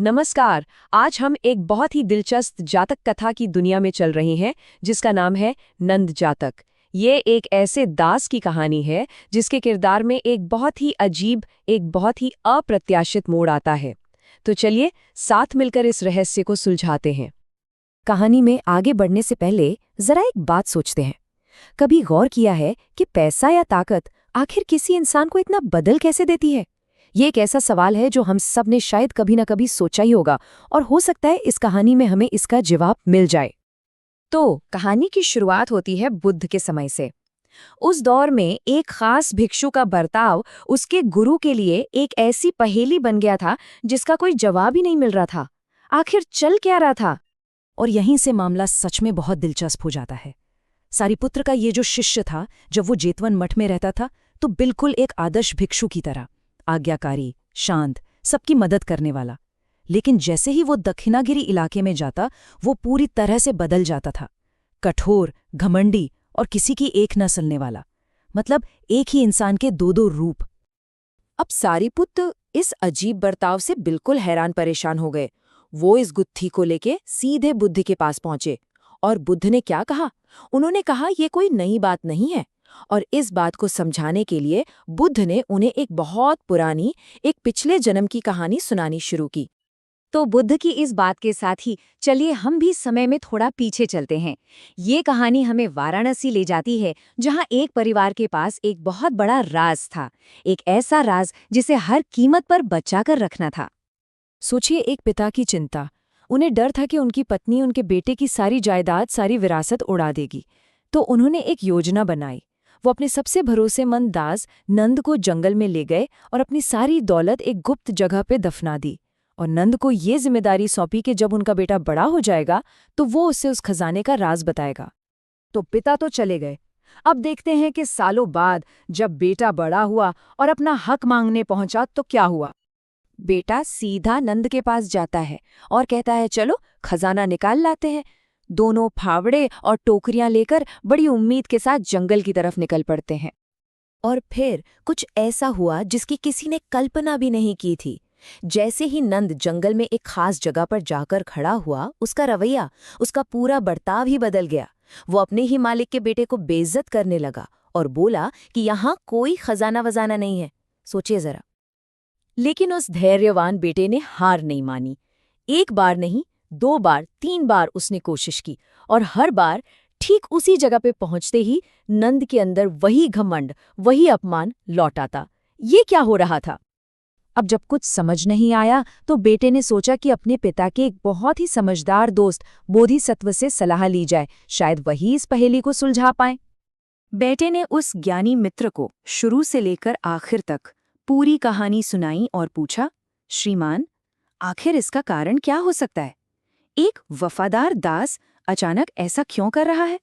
नमस्कार। आज हम एक बहुत ही दिलचस्प जातक कथा की दुनिया में चल रहे हैं जिसका नाम है नंद जातक। ये एक ऐसे दास की कहानी है जिसके किरदार में एक बहुत ही अजीब, एक बहुत ही अप्रत्याशित मोड़ आता है। तो चलिए साथ मिलकर इस रहस्य को सुलझाते हैं। कहानी में आगे बढ़ने से पहले जरा एक बात सोचते हैं। कभी गौर किया है कि पैसा या ताकत आखिर किसी इंसान को इतना बदल कैसे देती है? ये एक ऐसा सवाल है जो हम सब ने शायद कभी ना कभी सोचा ही होगा, और हो सकता है इस कहानी में हमें इसका जवाब मिल जाए। तो कहानी की शुरुआत होती है बुद्ध के समय से। उस दौर में एक खास भिक्षु का बर्ताव उसके गुरु के लिए एक ऐसी पहेली बन गया था जिसका कोई जवाब ही नहीं मिल रहा था। आखिर चल क्या रहा था? और यहीं से मामला सच में बहुत दिलचस्प हो जाता है। सारिपुत्र का ये जो शिष्य था, जब वो जेतवन मठ में रहता था तो बिल्कुल एक आदर्श भिक्षु की तरह, आज्ञाकारी, शांत, सबकी मदद करने वाला। लेकिन जैसे ही वो दक्षिणागिरी इलाके में जाता, वो पूरी तरह से बदल जाता था। कठोर, घमंडी और किसी की एक न सुनने वाला। मतलब एक ही इंसान के दो दो रूप। अब सारिपुत्र इस अजीब बर्ताव से बिल्कुल हैरान परेशान हो गए। वो इस गुत्थी को लेके सीधे बुद्ध के पास पहुंचे। और बुद्ध ने क्या कहा? उन्होंने कहा ये कोई नई बात नहीं है। और इस बात को समझाने के लिए बुद्ध ने उन्हें एक बहुत पुरानी, एक पिछले जन्म की कहानी सुनानी शुरू की। तो बुद्ध की इस बात के साथ ही चलिए हम भी समय में थोड़ा पीछे चलते हैं। ये कहानी हमें वाराणसी ले जाती है, जहाँ एक परिवार के पास एक बहुत बड़ा राज था। एक ऐसा राज जिसे हर कीमत पर बचा कर रखना था। सोचिए, एक पिता की चिंता। उन्हें डर था कि उनकी पत्नी उनके बेटे की सारी जायदाद, सारी विरासत उड़ा देगी। तो उन्होंने एक योजना बनाई। वो अपने सबसे भरोसेमंद दास नंद को जंगल में ले गए और अपनी सारी दौलत एक गुप्त जगह पे दफना दी। और नंद को ये जिम्मेदारी सौंपी कि जब उनका बेटा बड़ा हो जाएगा तो वो उसे उस खजाने का राज बताएगा। तो पिता तो चले गए। अब देखते हैं कि सालों बाद जब बेटा बड़ा हुआ और अपना हक मांगने पहुंचा तो क्या हुआ। बेटा सीधा नंद के पास जाता है और कहता है, चलो खजाना निकाल लाते हैं। दोनों फावड़े और टोकरियां लेकर बड़ी उम्मीद के साथ जंगल की तरफ निकल पड़ते हैं। और फिर कुछ ऐसा हुआ जिसकी किसी ने कल्पना भी नहीं की थी। जैसे ही नंद जंगल में एक खास जगह पर जाकर खड़ा हुआ, उसका रवैया, उसका पूरा बर्ताव ही बदल गया। वो अपने ही मालिक के बेटे को बेइज्जत करने लगा और बोला कि यहाँ कोई खजाना वजाना नहीं है। सोचिए जरा। लेकिन उस धैर्यवान बेटे ने हार नहीं मानी। एक बार नहीं, 2 बार, 3 बार उसने कोशिश की, और हर बार ठीक उसी जगह पे पहुंचते ही नंद के अंदर वही घमंड, वही अपमान लौट आता। ये क्या हो रहा था? अब जब कुछ समझ नहीं आया तो बेटे ने सोचा कि अपने पिता के एक बहुत ही समझदार दोस्त बोधिसत्व से सलाह ली जाए, शायद वही इस पहेली को सुलझा पाए। बेटे ने उस ज्ञानी मित्र को शुरू से लेकर आखिर तक पूरी कहानी सुनाई और पूछा, श्रीमान, आखिर इसका कारण क्या हो सकता है? एक वफादार दास अचानक ऐसा क्यों कर रहा है?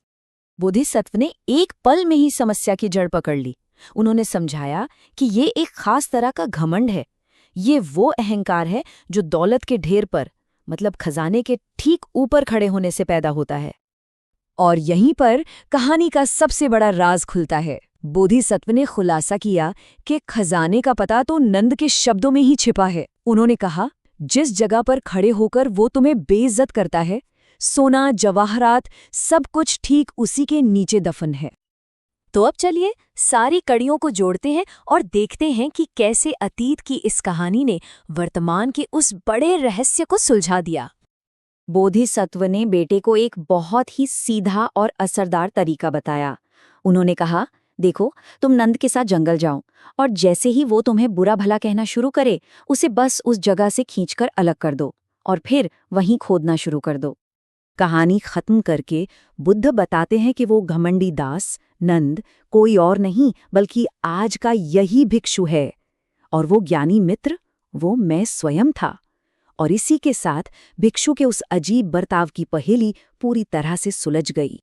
बोधिसत्व ने एक पल में ही समस्या की जड़ पकड़ ली। उन्होंने समझाया कि ये एक खास तरह का घमंड है। ये वो अहंकार है जो दौलत के ढेर पर, मतलब खजाने के ठीक ऊपर खड़े होने से पैदा होता है। और यहीं पर कहानी का सबसे बड़ा राज खुलता है। बोधिसत्व ने खुलासा किया कि खजाने का पता तो नंद के शब्दों में ही छिपा है। उन्होंने कहा, जिस जगह पर खड़े होकर वो तुम्हें बेइज्जत करता है, सोना, जवाहरात, सब कुछ ठीक उसी के नीचे दफन है। तो अब चलिए सारी कड़ियों को जोड़ते हैं और देखते हैं कि कैसे अतीत की इस कहानी ने वर्तमान के उस बड़े रहस्य को सुलझा दिया। बोधिसत्व ने बेटे को एक बहुत ही सीधा और असरदार तरीका बताया। उन्होंने कहा, देखो, तुम नंद के साथ जंगल जाओ, और जैसे ही वो तुम्हें बुरा भला कहना शुरू करे, उसे बस उस जगह से खींचकर अलग कर दो और फिर वहीं खोदना शुरू कर दो। कहानी खत्म करके बुद्ध बताते हैं कि वो घमंडी दास नंद कोई और नहीं बल्कि आज का यही भिक्षु है, और वो ज्ञानी मित्र, वो मैं स्वयं था। और इसी के साथ भिक्षु के उस अजीब बर्ताव की पहेली पूरी तरह से सुलझ गई।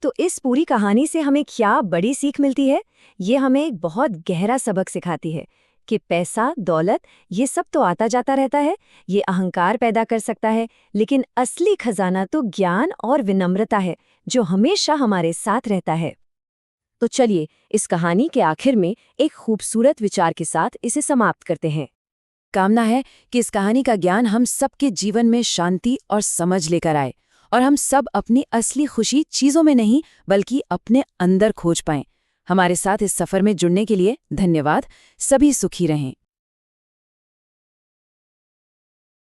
तो इस पूरी कहानी से हमें क्या बड़ी सीख मिलती है? ये हमें एक बहुत गहरा सबक सिखाती है कि पैसा, दौलत, ये सब तो आता जाता रहता है, ये अहंकार पैदा कर सकता है, लेकिन असली खजाना तो ज्ञान और विनम्रता है, जो हमेशा हमारे साथ रहता है। तो चलिए इस कहानी के आखिर में एक खूबसूरत विचार के साथ इसे समाप्त करते हैं। कामना है कि इस कहानी का ज्ञान हम सबके जीवन में शांति और समझ लेकर आए और हम सब अपनी असली खुशी चीज़ों में नहीं बल्कि अपने अंदर खोज पाएं। हमारे साथ इस सफ़र में जुड़ने के लिए धन्यवाद। सभी सुखी रहें।